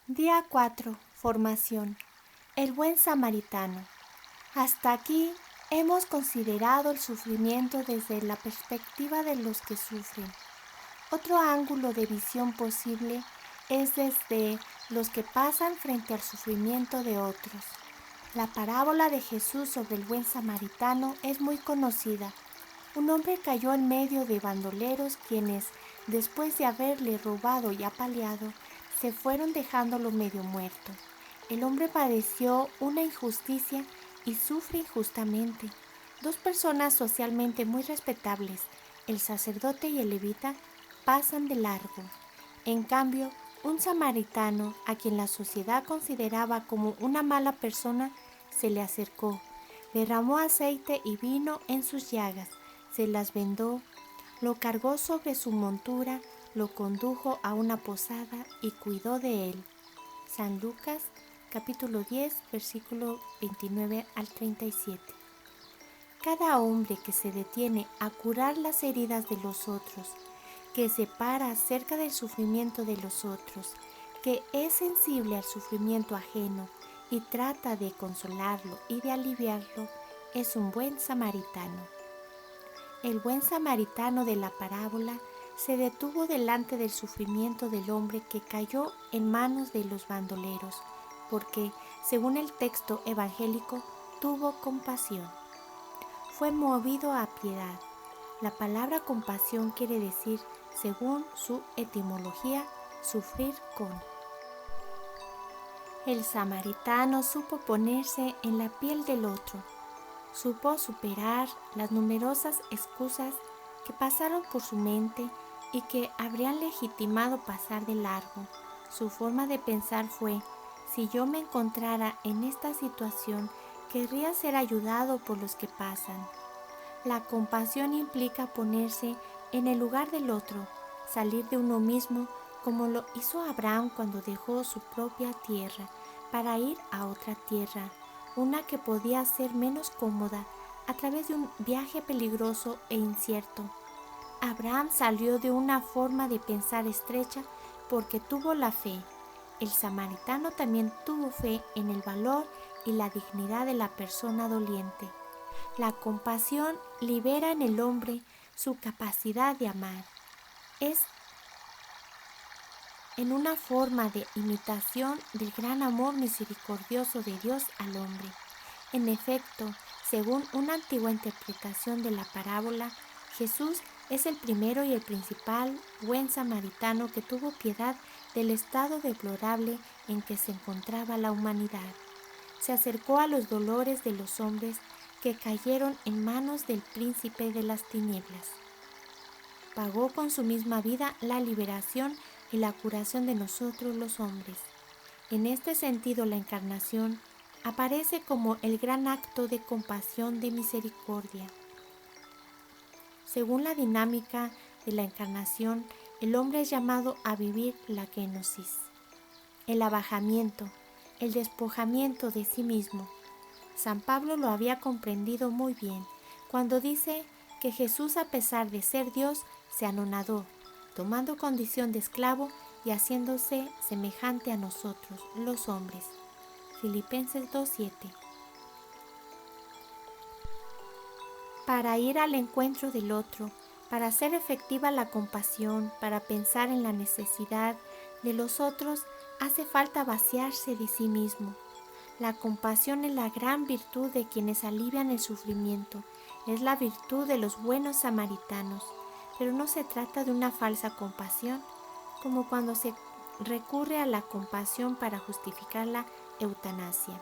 Día 4. Formación. El buen samaritano. Hasta aquí hemos considerado el sufrimiento desde la perspectiva de los que sufren. Otro ángulo de visión posible es desde los que pasan frente al sufrimiento de otros. La parábola de Jesús sobre el buen samaritano es muy conocida. Un hombre cayó en medio de bandoleros quienes, después de haberle robado y apaleado, se fueron dejándolo medio muerto. El hombre padeció una injusticia y sufre injustamente. Dos personas socialmente muy respetables, el sacerdote y el levita, pasan de largo. En cambio, un samaritano, a quien la sociedad consideraba como una mala persona, se le acercó, derramó aceite y vino en sus llagas, se las vendó, lo cargó sobre su montura, lo condujo a una posada y cuidó de él. San Lucas, capítulo 10, versículo 29 al 37. Cada hombre que se detiene a curar las heridas de los otros, que se para acerca del sufrimiento de los otros, que es sensible al sufrimiento ajeno y trata de consolarlo y de aliviarlo, es un buen samaritano. El buen samaritano de la parábola se detuvo delante del sufrimiento del hombre que cayó en manos de los bandoleros, porque, según el texto evangélico, tuvo compasión. Fue movido a piedad. La palabra compasión quiere decir, según su etimología, sufrir con. El samaritano supo ponerse en la piel del otro. Supo superar las numerosas excusas que pasaron por su mente y que habrían legitimado pasar de largo. Su forma de pensar fue: si yo me encontrara en esta situación, querría ser ayudado por los que pasan. La compasión implica ponerse en el lugar del otro, salir de uno mismo, como lo hizo Abraham cuando dejó su propia tierra para ir a otra tierra, una que podía ser menos cómoda, a través de un viaje peligroso e incierto. Abraham salió de una forma de pensar estrecha porque tuvo la fe. El samaritano también tuvo fe en el valor y la dignidad de la persona doliente. La compasión libera en el hombre su capacidad de amar. Es en una forma de imitación del gran amor misericordioso de Dios al hombre. En efecto, según una antigua interpretación de la parábola, Jesús es el primero y el principal buen samaritano que tuvo piedad del estado deplorable en que se encontraba la humanidad. Se acercó a los dolores de los hombres que cayeron en manos del príncipe de las tinieblas. Pagó con su misma vida la liberación y la curación de nosotros los hombres. En este sentido, la encarnación aparece como el gran acto de compasión, de misericordia. Según la dinámica de la encarnación, el hombre es llamado a vivir la kenosis, el abajamiento, el despojamiento de sí mismo. San Pablo lo había comprendido muy bien cuando dice que Jesús, a pesar de ser Dios, se anonadó, tomando condición de esclavo y haciéndose semejante a nosotros, los hombres. Filipenses 2:7. Para ir al encuentro del otro, para hacer efectiva la compasión, para pensar en la necesidad de los otros, hace falta vaciarse de sí mismo. La compasión es la gran virtud de quienes alivian el sufrimiento, es la virtud de los buenos samaritanos, pero no se trata de una falsa compasión, como cuando se recurre a la compasión para justificar la eutanasia.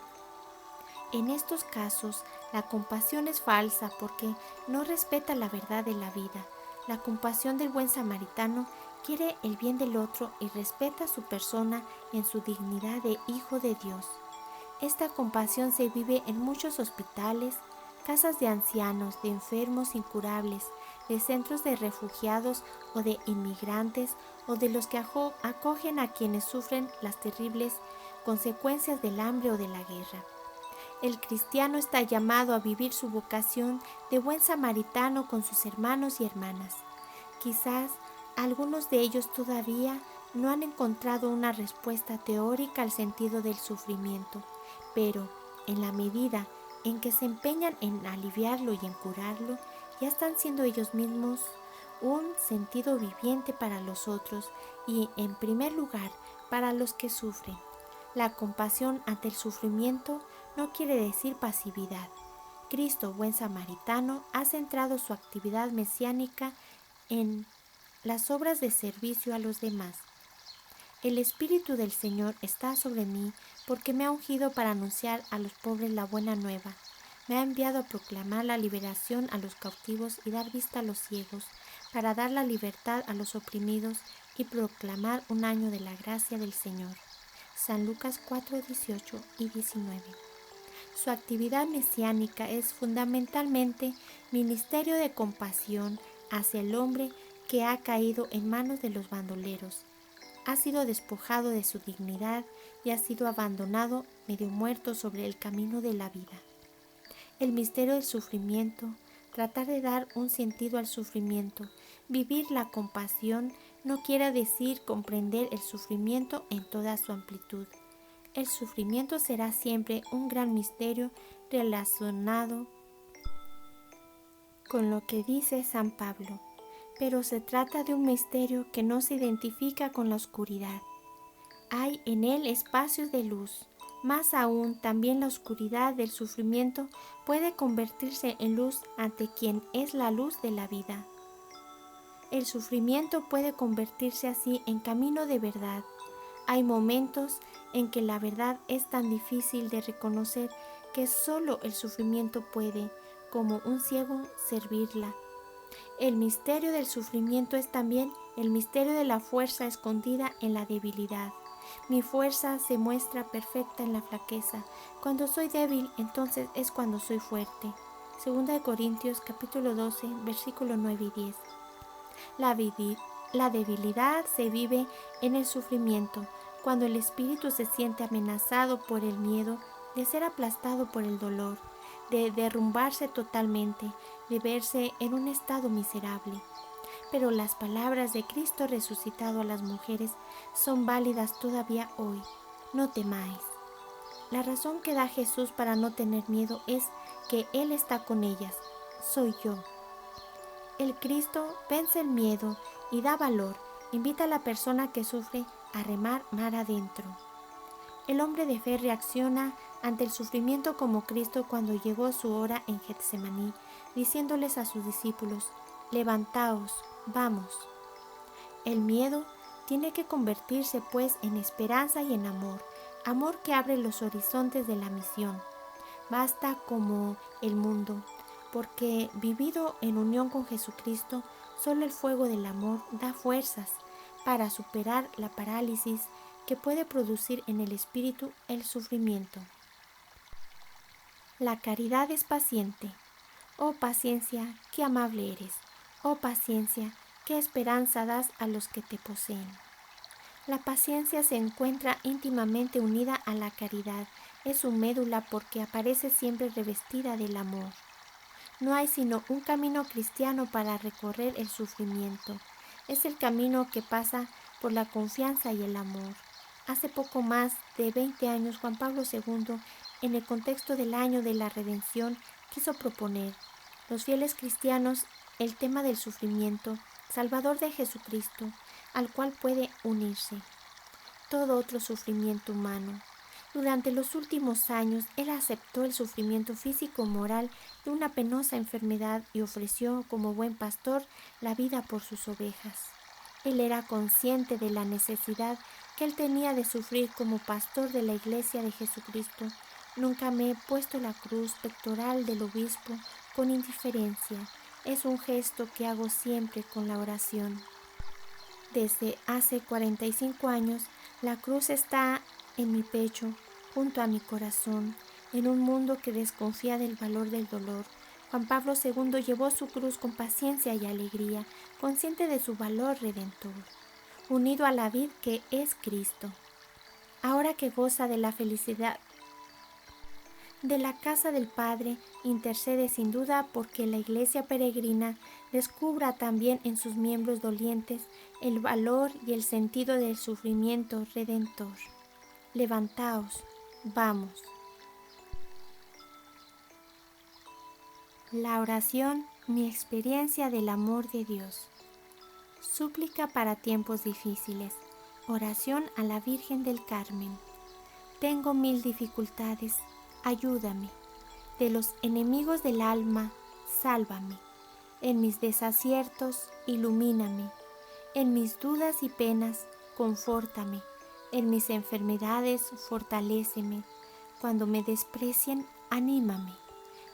En estos casos, la compasión es falsa porque no respeta la verdad de la vida. La compasión del buen samaritano quiere el bien del otro y respeta su persona en su dignidad de hijo de Dios. Esta compasión se vive en muchos hospitales, casas de ancianos, de enfermos incurables, de centros de refugiados o de inmigrantes, o de los que acogen a quienes sufren las terribles consecuencias del hambre o de la guerra. El cristiano está llamado a vivir su vocación de buen samaritano con sus hermanos y hermanas. Quizás algunos de ellos todavía no han encontrado una respuesta teórica al sentido del sufrimiento, pero en la medida en que se empeñan en aliviarlo y en curarlo, ya están siendo ellos mismos un sentido viviente para los otros y, en primer lugar, para los que sufren. La compasión ante el sufrimiento no quiere decir pasividad. Cristo, buen samaritano, ha centrado su actividad mesiánica en las obras de servicio a los demás. El Espíritu del Señor está sobre mí porque me ha ungido para anunciar a los pobres la buena nueva. Me ha enviado a proclamar la liberación a los cautivos y dar vista a los ciegos, para dar la libertad a los oprimidos y proclamar un año de la gracia del Señor. San Lucas 4, 18 y 19. Su actividad mesiánica es fundamentalmente ministerio de compasión hacia el hombre que ha caído en manos de los bandoleros. Ha sido despojado de su dignidad y ha sido abandonado medio muerto sobre el camino de la vida. El misterio del sufrimiento, tratar de dar un sentido al sufrimiento, vivir la compasión, no quiere decir comprender el sufrimiento en toda su amplitud. El sufrimiento será siempre un gran misterio relacionado con lo que dice San Pablo, pero se trata de un misterio que no se identifica con la oscuridad. Hay en él espacios de luz. Más aún, también la oscuridad del sufrimiento puede convertirse en luz ante quien es la luz de la vida. El sufrimiento puede convertirse así en camino de verdad. Hay momentos en que la verdad es tan difícil de reconocer que solo el sufrimiento puede, como un ciego, servirla. El misterio del sufrimiento es también el misterio de la fuerza escondida en la debilidad. Mi fuerza se muestra perfecta en la flaqueza. Cuando soy débil, entonces es cuando soy fuerte. 2 Corintios capítulo 12, versículo 9 y 10. La debilidad se vive en el sufrimiento, cuando el espíritu se siente amenazado por el miedo de ser aplastado por el dolor, de derrumbarse totalmente, de verse en un estado miserable. Pero las palabras de Cristo resucitado a las mujeres son válidas todavía hoy. No temáis. La razón que da Jesús para no tener miedo es que Él está con ellas. Soy yo. El Cristo vence el miedo y da valor. Invita a la persona que sufre a remar mar adentro. El hombre de fe reacciona ante el sufrimiento como Cristo cuando llegó su hora en Getsemaní, diciéndoles a sus discípulos: levantaos, vamos. El miedo tiene que convertirse pues en esperanza y en amor, amor que abre los horizontes de la misión. Basta como el mundo, porque vivido en unión con Jesucristo, solo el fuego del amor da fuerzas para superar la parálisis que puede producir en el espíritu el sufrimiento. La caridad es paciente. Oh paciencia, qué amable eres. Oh paciencia, qué esperanza das a los que te poseen. La paciencia se encuentra íntimamente unida a la caridad. Es su médula porque aparece siempre revestida del amor. No hay sino un camino cristiano para recorrer el sufrimiento. Es el camino que pasa por la confianza y el amor. Hace poco más de 20 años, Juan Pablo II, en el contexto del año de la redención, quiso proponer los fieles cristianos el tema del sufrimiento, Salvador de Jesucristo, al cual puede unirse todo otro sufrimiento humano. Durante los últimos años, él aceptó el sufrimiento físico-moral de una penosa enfermedad y ofreció, como buen pastor, la vida por sus ovejas. Él era consciente de la necesidad que él tenía de sufrir como pastor de la Iglesia de Jesucristo. Nunca me he puesto la cruz pectoral del obispo con indiferencia. Es un gesto que hago siempre con la oración. Desde hace 45 años, la cruz está en mi pecho, junto a mi corazón, en un mundo que desconfía del valor del dolor. Juan Pablo II llevó su cruz con paciencia y alegría, consciente de su valor redentor, unido a la vid que es Cristo. Ahora que goza de la felicidad de la casa del Padre, intercede sin duda porque la Iglesia peregrina descubra también en sus miembros dolientes el valor y el sentido del sufrimiento redentor. Levantaos, vamos. La oración, mi experiencia del amor de Dios. Súplica para tiempos difíciles. Oración a la Virgen del Carmen. Tengo 1000 dificultades, ayúdame. De los enemigos del alma, sálvame. En mis desaciertos, ilumíname. En mis dudas y penas, confórtame. En mis enfermedades, fortaléceme. Cuando me desprecien, anímame.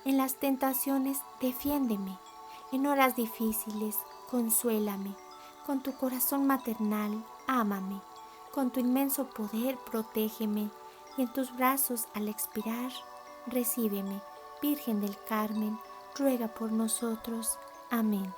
En las tentaciones, defiéndeme. En horas difíciles, consuélame. Con tu corazón maternal, ámame. Con tu inmenso poder, protégeme. Y en tus brazos, al expirar, recíbeme. Virgen del Carmen, ruega por nosotros. Amén.